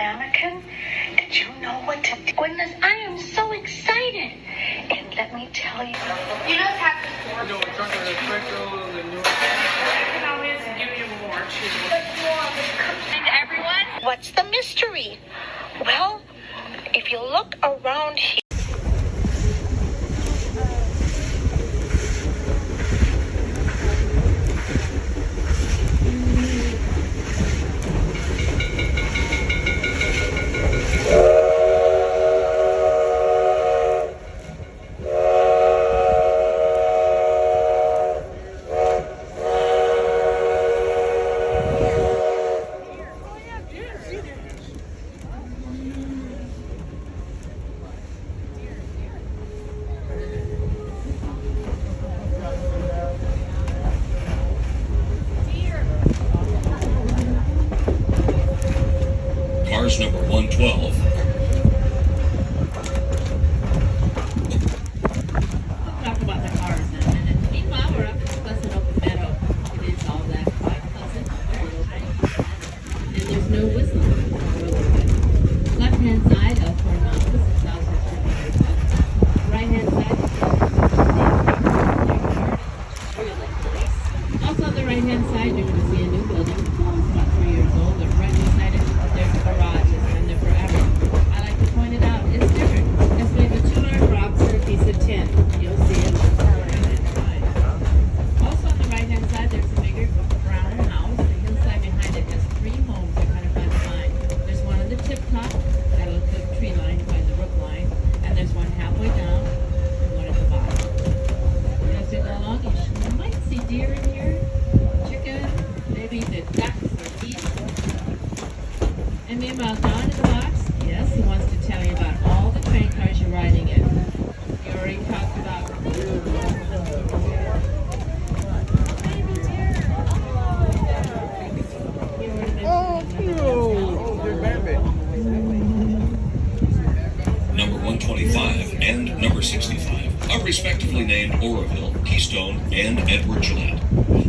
Lamican. Did you know what to do? Goodness, I am so excited. And let me tell you. You just have to pour. No, we're trying to sprinkle the new. I can always give you more too. And everyone? What's the mystery? Well, if you look around here. Cars number 112. We'll talk about the cars in a minute. Meanwhile, we're up at Pleasant Open Meadow. It is all that quite pleasant. And there's no whistling. Left-hand side of Fort Knox, 6,200 bucks. Right-hand side is really nice. Also on the right-hand side, you're going to see a new building. It's about 3 years old. The right-hand side is there's a garage. It's been there forever. I like to point it out. It's different. It's made of 200 rocks and a piece of tin. You'll see it. Also on the right-hand side, there's a bigger brown house. The hillside behind it has 3 homes. They're kind of fun to find. There's one on the tip top, got a little tree line by the brook line, and there's one halfway down and one at the bottom. And as we go along, you might see deer in here, chicken, maybe the ducks or geese. And meanwhile, down in the box, yes, he wants to tell you about all the train cars you're riding in. You already talked about. Number 125 and number 65 are respectively named Oroville, Keystone, and Edward Gillette.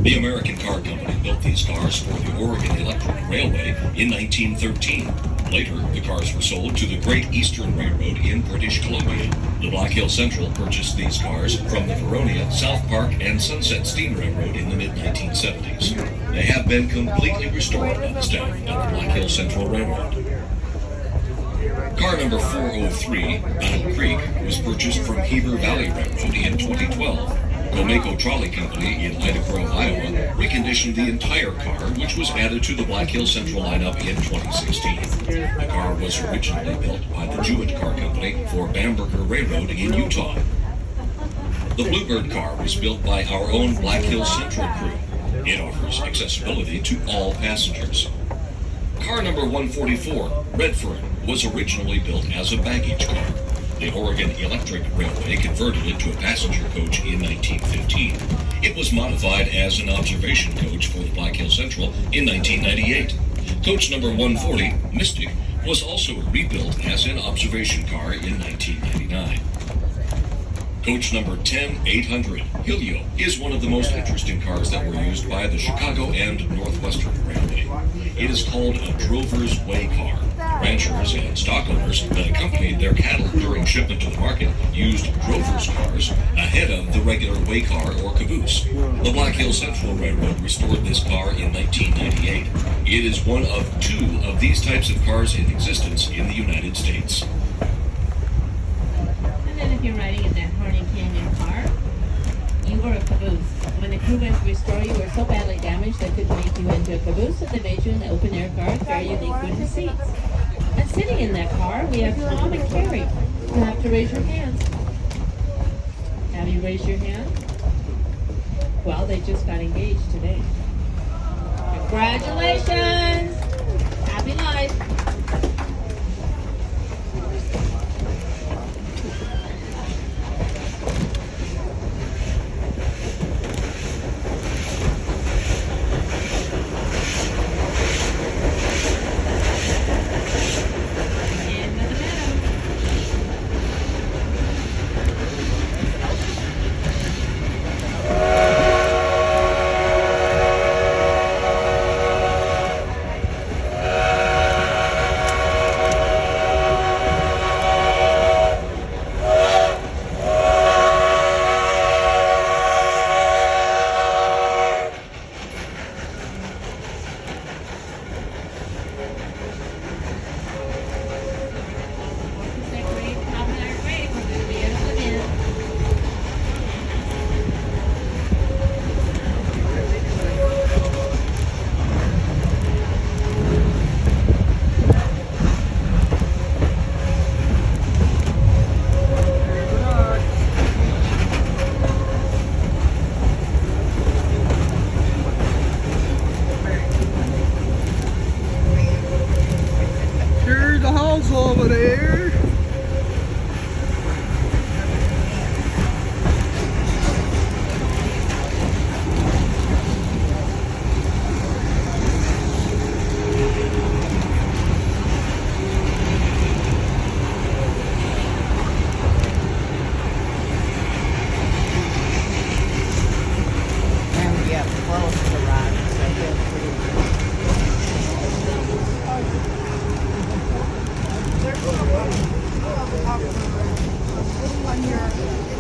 The American Car Company built these cars for the Oregon Electric Railway in 1913. Later, the cars were sold to the Great Eastern Railroad in British Columbia. The Black Hills Central purchased these cars from the Veronia, South Park, and Sunset Steam Railroad in the mid-1970s. They have been completely restored by the staff at the Black Hills Central Railroad. Car number 403, Battle Creek, was purchased from Heber Valley Railroad in 2012. Comaco Trolley Company in Ida Grove, Iowa, reconditioned the entire car, which was added to the Black Hills Central lineup in 2016. The car was originally built by the Jewett Car Company for Bamberger Railroad in Utah. The Bluebird car was built by our own Black Hills Central crew. It offers accessibility to all passengers. Car number 144, Redfern, was originally built as a baggage car. The Oregon Electric Railway converted it to a passenger coach in 1915. It was modified as an observation coach for the Black Hills Central in 1998. Coach number 140, Mystic, was also rebuilt as an observation car in 1999. Coach number 10800, Helio, is one of the most interesting cars that were used by the Chicago and Northwestern Railway. It is called a drover's way car. Ranchers and stock owners that accompanied their cattle during shipment to the market used drover's cars ahead of the regular way car or caboose. The Black Hills Central Railroad restored this car in 1998. It is one of 2 of these types of cars in existence in the United States. And then if you're riding in that Horny Canyon car, you were a caboose. When the crew went to restore you, were so badly damaged they couldn't make you into a caboose, so they made you an open-air car with very unique wooden seats. And sitting in that car, we have Tom and Carrie. You have to raise your hands. Have you raised your hand? Well, they just got engaged today. Congratulations! Happy life! There's a house over there. And we get close to the rock, so feel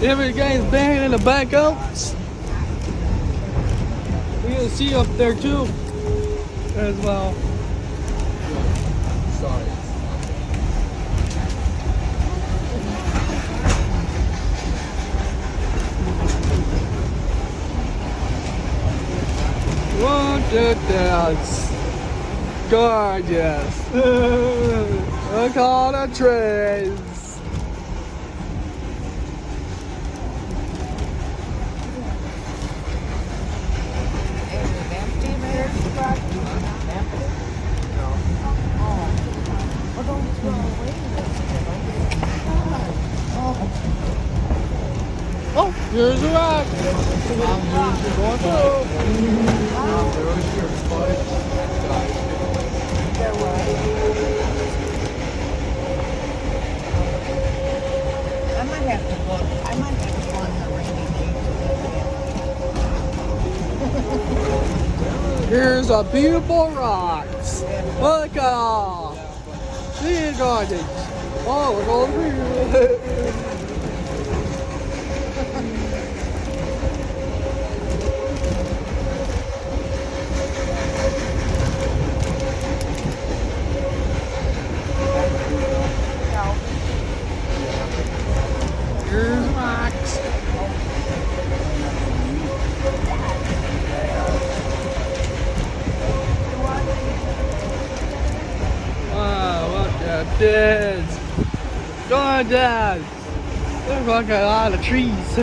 Every guy's banging in the back out. We can see up there too, as well. Sorry. Look at that. Gorgeous. Look at all the trees. Oh, here's a rock. Going I might have to go. I might have to go on the rainy day. Here's a beautiful rocks. Look at all. See gorgeous. Oh, we're going through. Here's rocks. Wow, look at this. Gorgeous. Look at a lot of trees.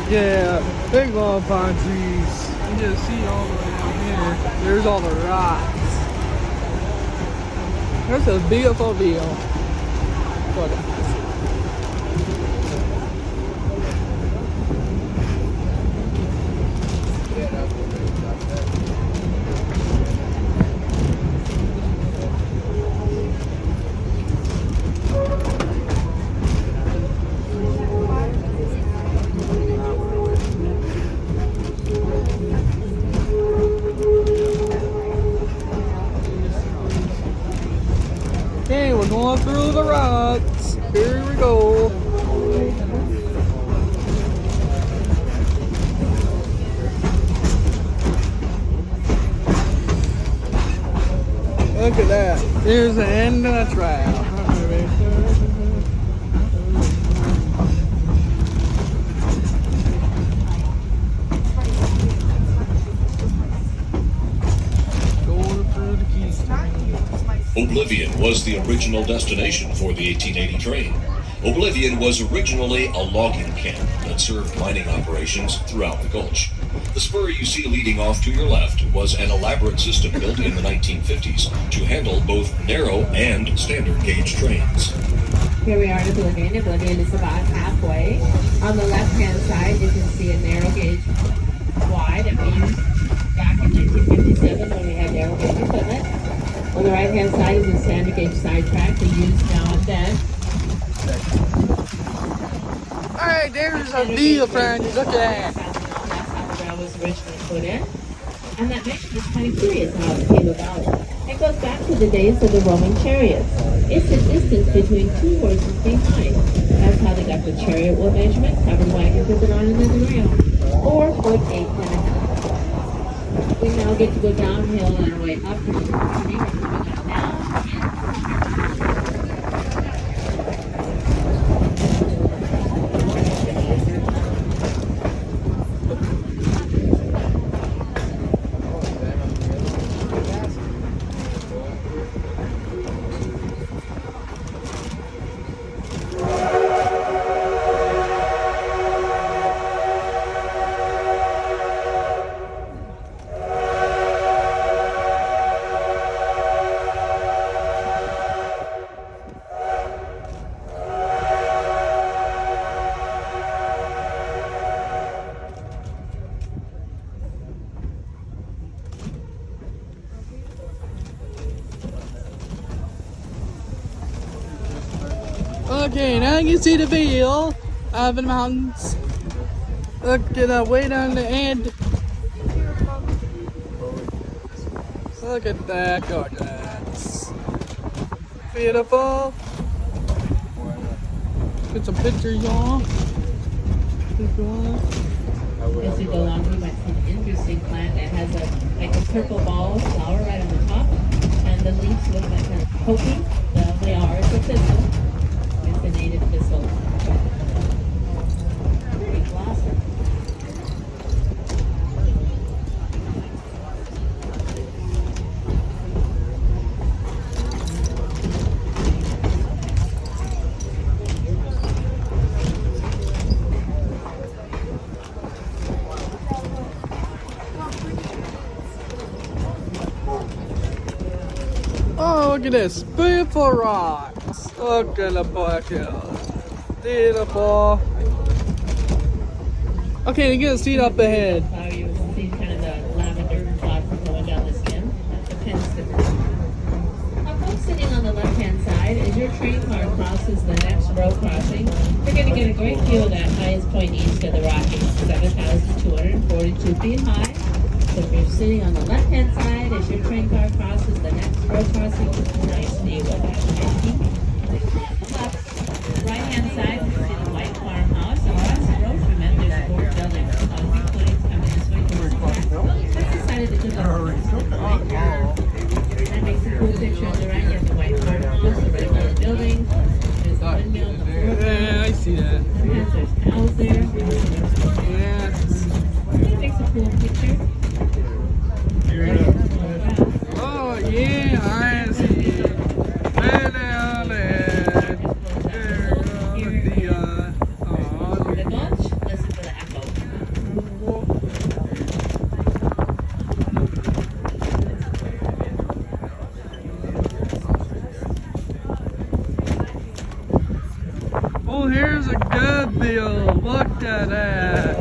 Yeah, big long pine trees. You just see all the way down here. There's all the rocks. That's a beautiful view. Look at this. Okay, we're going through the rocks. Here we go. Look at that. Here's the end of the trail. Going through the keys. Oblivion was the original destination for the 1880 train. Oblivion was originally a logging camp that served mining operations throughout the gulch. The spur you see leading off to your left was an elaborate system built in the 1950s to handle both narrow and standard gauge trains. Here we are in Oblivion. Oblivion is about halfway. On the left-hand side, you can see a narrow gauge Y that we used back in 1957 when we had narrow gauge equipment. On the right-hand side is a standard gauge sidetrack we use now and then. Alright, there's a view, friends. Look at that. That's how the rail was originally put in. And that makes us kind of curious how it came about. It goes back to the days of the Roman chariots. It's the distance between two horses behind. That's how they got the chariot wheel measurement, covered wagon put it on another rail. 4 foot 8 and a half. We now get to go downhill on our way up to the property. We're coming up now. Okay, now you can see the view of the mountains. Look at that way down the end. Look at that, gorgeous. Beautiful. Get some pictures on. If you want. As you go along, you might see an interesting plant that has a purple ball flower right on the top, and the leaves look like kind of pokey. Well, they are. It's a thistle. It's a native thistle. Pretty blossom. Oh, look at this. Beautiful rocks. Look at the black hills. Beautiful. Okay, you can see it up ahead. Flower, you will see kind of the lavender blossom going down the stem. The pin sticker. Now, folks sitting on the left-hand side, as your train car crosses the next row crossing, you're going to get a great view of that highest point east of the Rockies, 7,242 feet high. So if you're sitting on the left-hand side, as your train car crosses the next row crossing, nice view of that peak. On the left, right-hand side, you see the white farmhouse. Across the road from it, there's 4 buildings. Concrete footings coming this way to the back. That's the side of the good luck. That makes a cool picture on the right. You have the white farmhouse, the regular building. There's the windmill on the fourth. Yeah, I see that. Sometimes there's cows there. Yeah. It makes a cool picture. Oh, yeah, I see. Way down there. The gulch, listen for the echo. Oh, here's a good view. Look at that.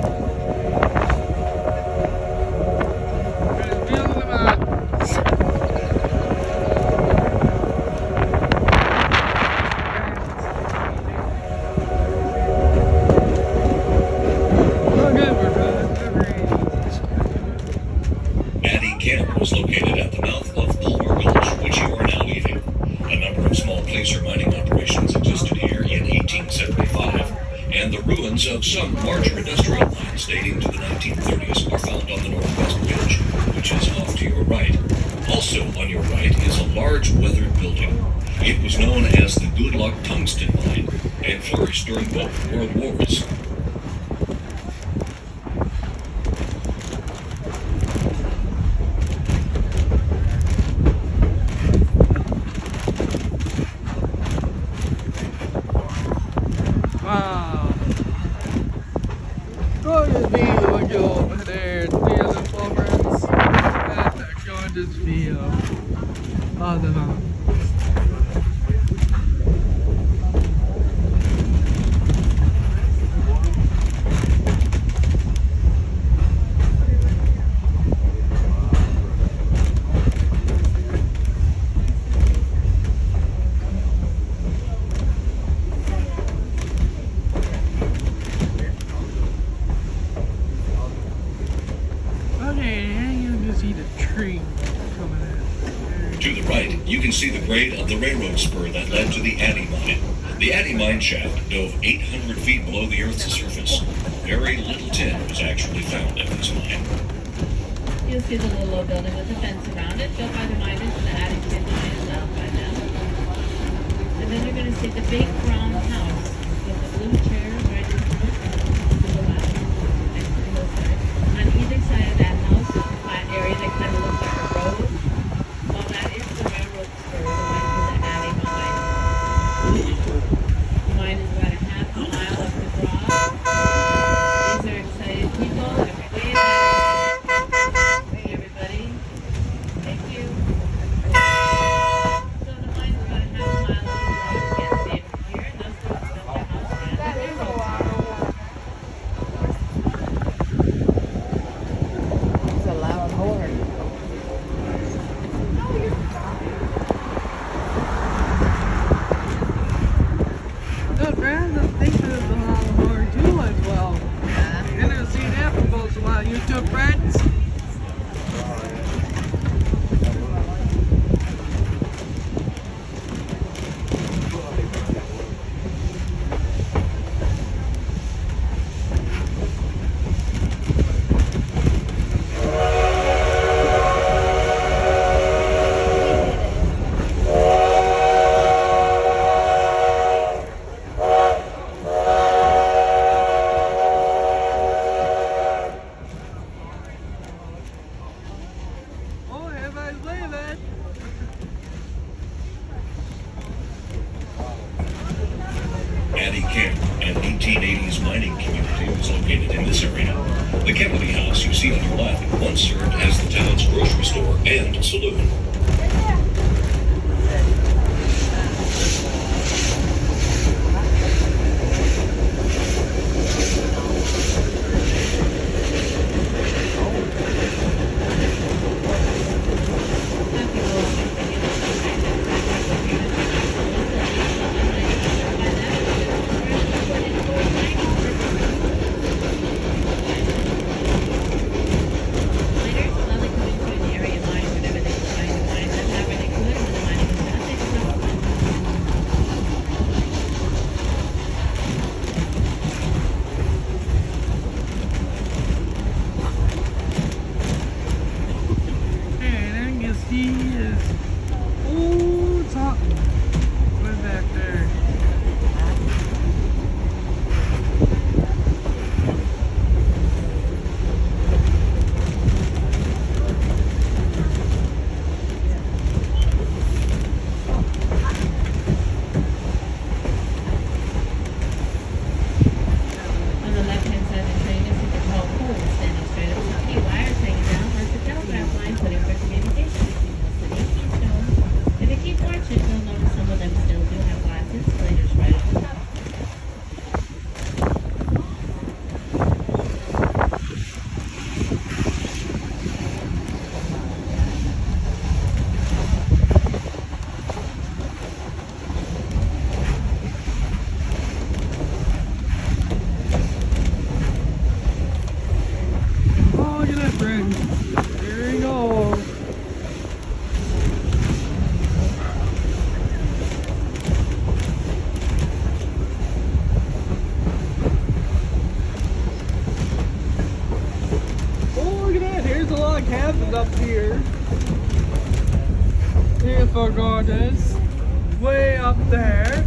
Camp was located at the mouth of Palmer Gulch, which you are now leaving. A number of small placer mining operations existed here in 1875, and the ruins of some larger industrial mines dating to the 1930s are found on the northwest ridge, which is off to your right. Also on your right is a large weathered building. It was known as the Good Luck Tungsten Mine and flourished during both world wars. Wow. Look at the view. Look over there. See the plumbers. That's a gorgeous view of the mountain. To the right, you can see the grade of the railroad spur that led to the Addy Mine. The Addy Mine shaft dove 800 feet below the Earth's surface. Very little tin was actually found at this mine. You'll see the little old building with the fence around it, built by the miners in the Addy Tin Mine is out by them. And then you're going to see the big brown house with the blue chair right in front to the left, next to the hillside. On either side of that house is a flat area that kind of looks like a road. Well, that is the railroad spur that went to the Addy Mine. The mine is about a half a mile up the draw. These are excited people. Way back. Hey, everybody. Thank you. So the mine is about a half a mile up the draw. You can't see it from here. And those 1980s mining community was located in this area. The Kennedy House you see on your left once served as the town's grocery store and saloon. Up here. Beautiful gardens. Way up there.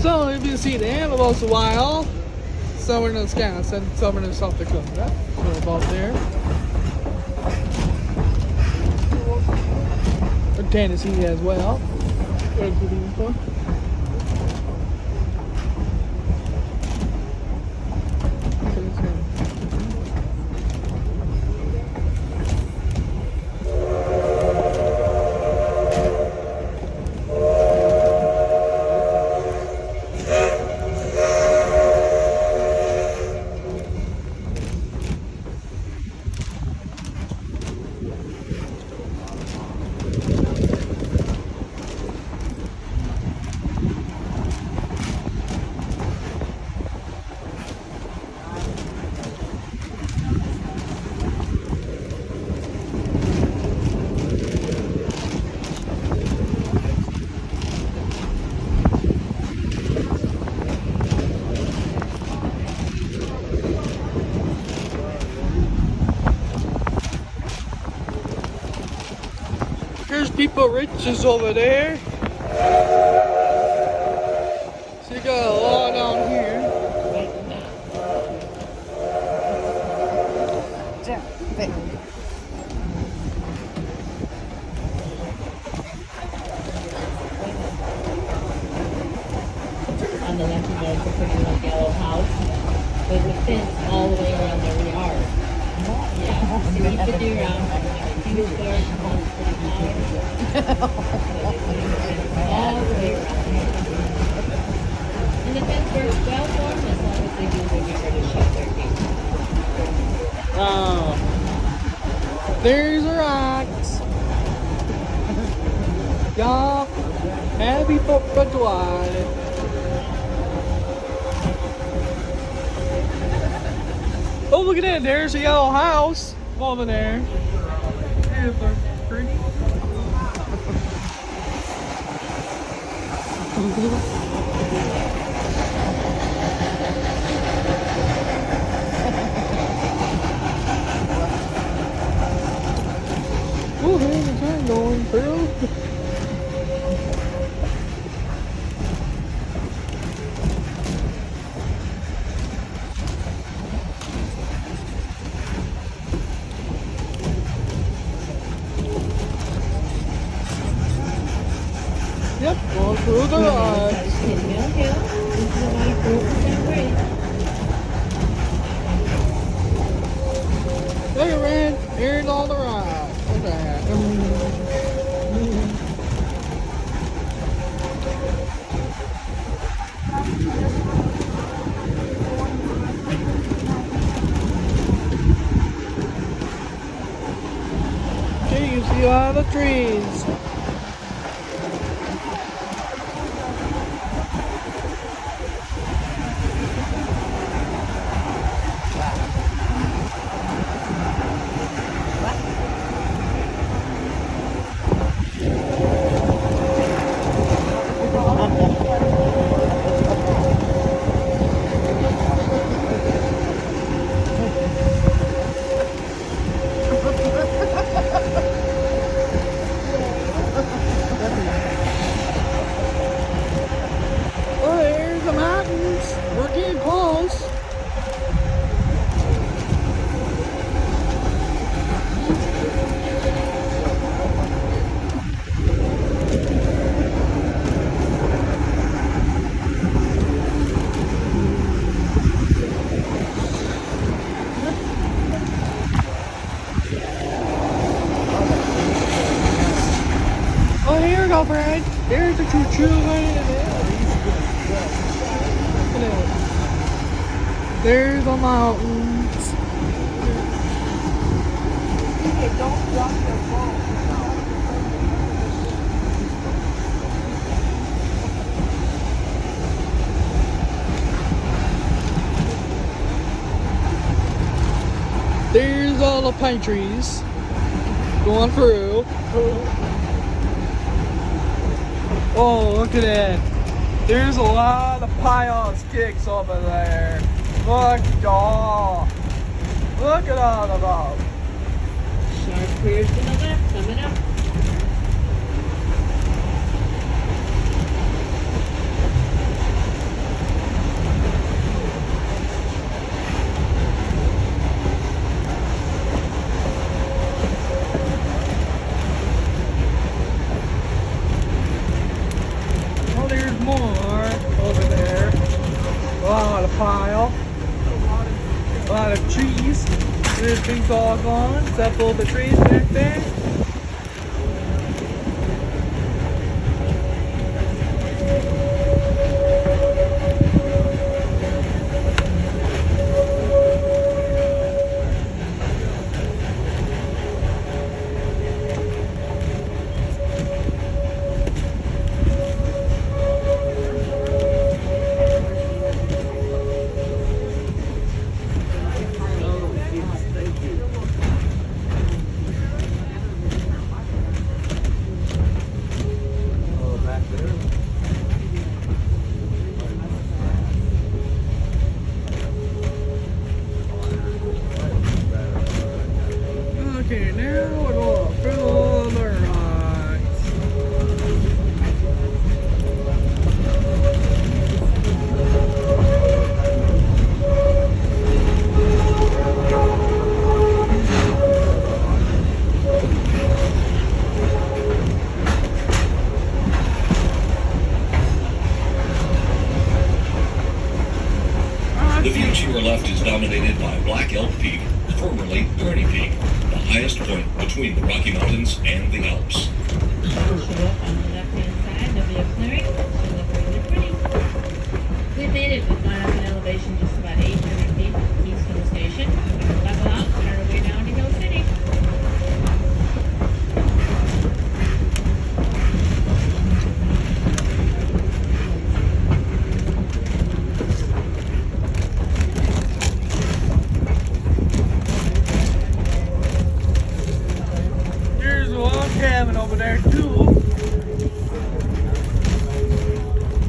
So we've been seeing animals a while. Somewhere in Wisconsin, somewhere in South Dakota. So about there. Or Tennessee as well. Very beautiful. There's people riches over there. So you got a lot down here. On the left, there's a pretty little yellow house with a fence all the way around their yard. Yeah, so you could do around huge garden, all the way around. And the fence works well for them as long as they do remember to shut their gate. Oh, there's the rocks. Y'all, happy 4th of July. Oh, look at that. There's a yellow house over there. Beautiful. Pretty. Oh, here's the train going through. Yep, going through the rides. Hitting Mill Hill. This is about a 4% grade. Look at Red. Here's all the rides. Look at that. Okay, you see all the trees. Oh, there's the mountains. We're getting close. Oh, here we go, Brad. There's the choo-choo right in there. Look at it. There's the mountains. Don't drop your phone. There's all the pine trees going through. Oh, look at that. There's a lot of pile sticks over there. Look at all. Look at all of them. Sharp curves to the left, coming up. Oh, there's more over there. A lot of pile. A lot of trees. Everything's all gone except for the trees back there. Okay, now we're going through all the rides. The view to your left is dominated by Black Elk Peak, formerly Gurney Peak, the highest point between the Rocky Mountains and the Alps. Show up on the left-hand side, there'll be a clearing. Should look really pretty. We made it. We've gone up in elevation just about 800 feet east of the station. Level out, on our way down to Hill City. There's a log cabin over there too.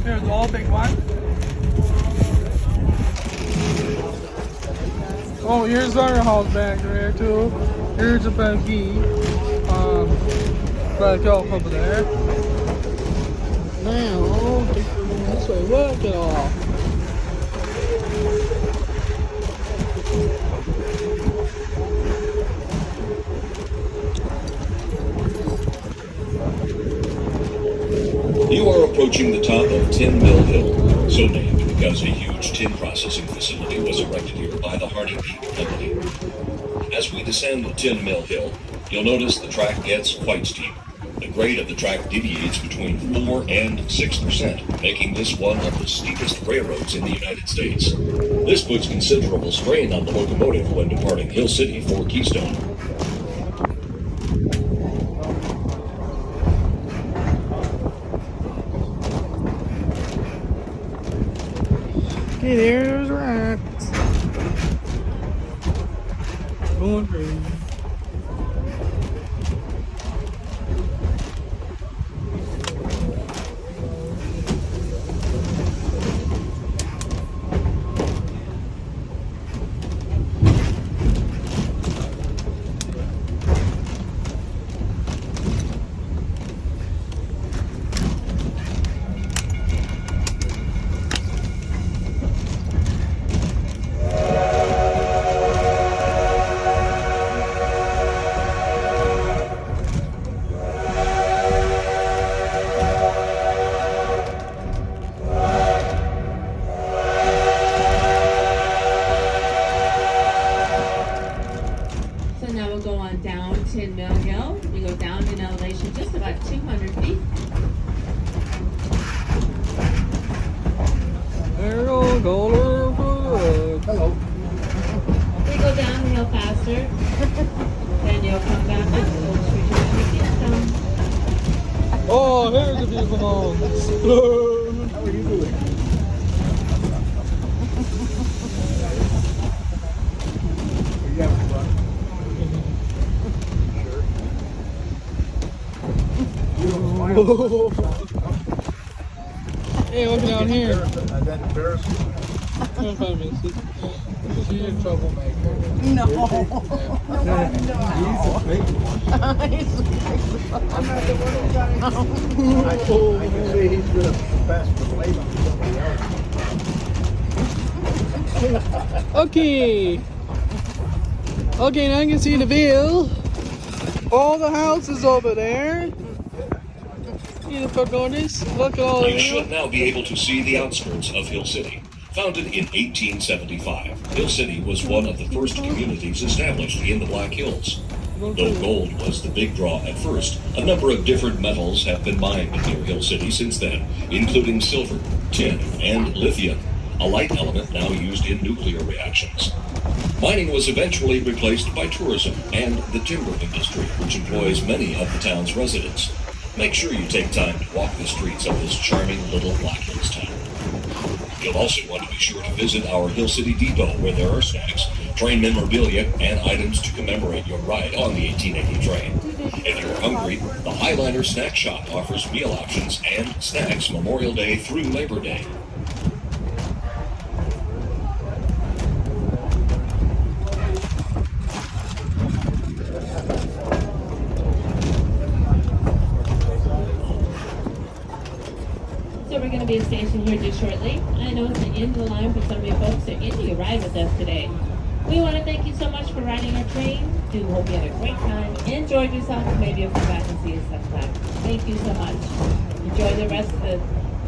There's a all big one. Oh, here's our house back there too. Here's a buggy. Back up over there. Now, this way, look at all. You approaching the top of Tin Mill Hill, so named because a huge tin processing facility was erected here by the Harding Peak Company. As we descend Tin Mill Hill, you'll notice the track gets quite steep. The grade of the track deviates between 4 and 6%, making this one of the steepest railroads in the United States. This puts considerable strain on the locomotive when departing Hill City for Keystone. Okay, there's rats. Going crazy. So now we'll go on down Tin Mill Hill. We go down in elevation just about 200 feet. There you go, go hello. We go down the hill faster. Then you'll come back up. We'll switch you to Keystone. Oh, here's the beautiful mountains. How are you doing? Hey, look down here. Is that embarrassing? She's a troublemaker. No. He's a big one. I'm not the one who got it. I can say he's gonna pass the blame on somebody else. Okay. Okay, now you can see the view. All the houses over there. Look at all You of should them. now be able to see the outskirts of Hill City. Founded in 1875, Hill City was one of the first communities established in the Black Hills. Though gold was the big draw at first, a number of different metals have been mined near Hill City since then, including silver, tin, and lithium, a light element now used in nuclear reactions. Mining was eventually replaced by tourism and the timber industry, which employs many of the town's residents. Make sure you take time to walk the streets of this charming little Black Hills town. You'll also want to be sure to visit our Hill City Depot, where there are snacks, train memorabilia, and items to commemorate your ride on the 1880 train. If you're hungry, the Highliner Snack Shop offers meal options and snacks Memorial Day through Labor Day. So we're going to be stationed here just shortly. I know it's the end of the line for some of you folks that get to ride with us today. We want to thank you so much for riding our train. Do hope you had a great time, enjoyed yourself, and maybe you'll come back and see us sometime. Thank you so much. Enjoy the rest of the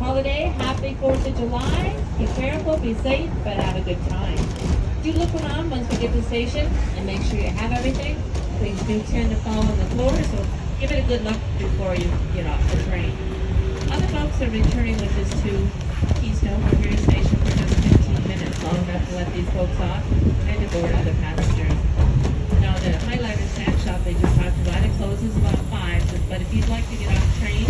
holiday. Happy 4th of July. Be careful, be safe, but have a good time. Do look around once we get to the station and make sure you have everything. Things do tend to fall on the floor, so give it a good look before you get off the train. Other folks are returning with us to Keystone. We're here at the station for just 15 minutes, long enough to let these folks off and to board other passengers. Now, the Highliner Snack Shop they just talked about, it closes about 5, but if you'd like to get off the train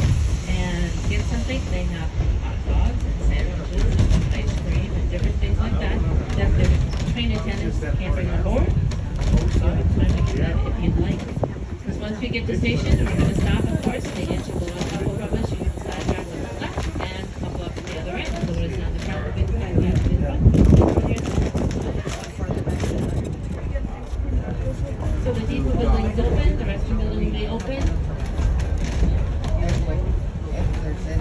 and get something, they have hot dogs and sandwiches and ice cream and different things like that that the train attendants can't bring on board. So it's time to get that if you'd like. Because once we get to the station, we're going to stop, of course, and they get you below a couple from us. You can slide around to the left and couple up to the other end. So it's on the front, we'll be the front, the front. So the depot building is open, the restroom building will be open.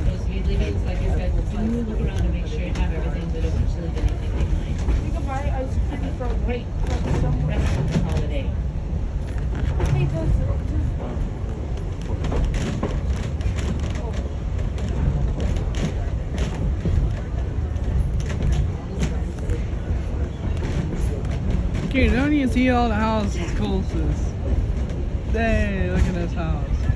Those speed limits, like I said, do look around and make sure you have everything, but don't leave anything behind. You can buy ice cream for Great somewhere. rest of the holiday. Hey, just can see all the houses closest. Dang, look at this house.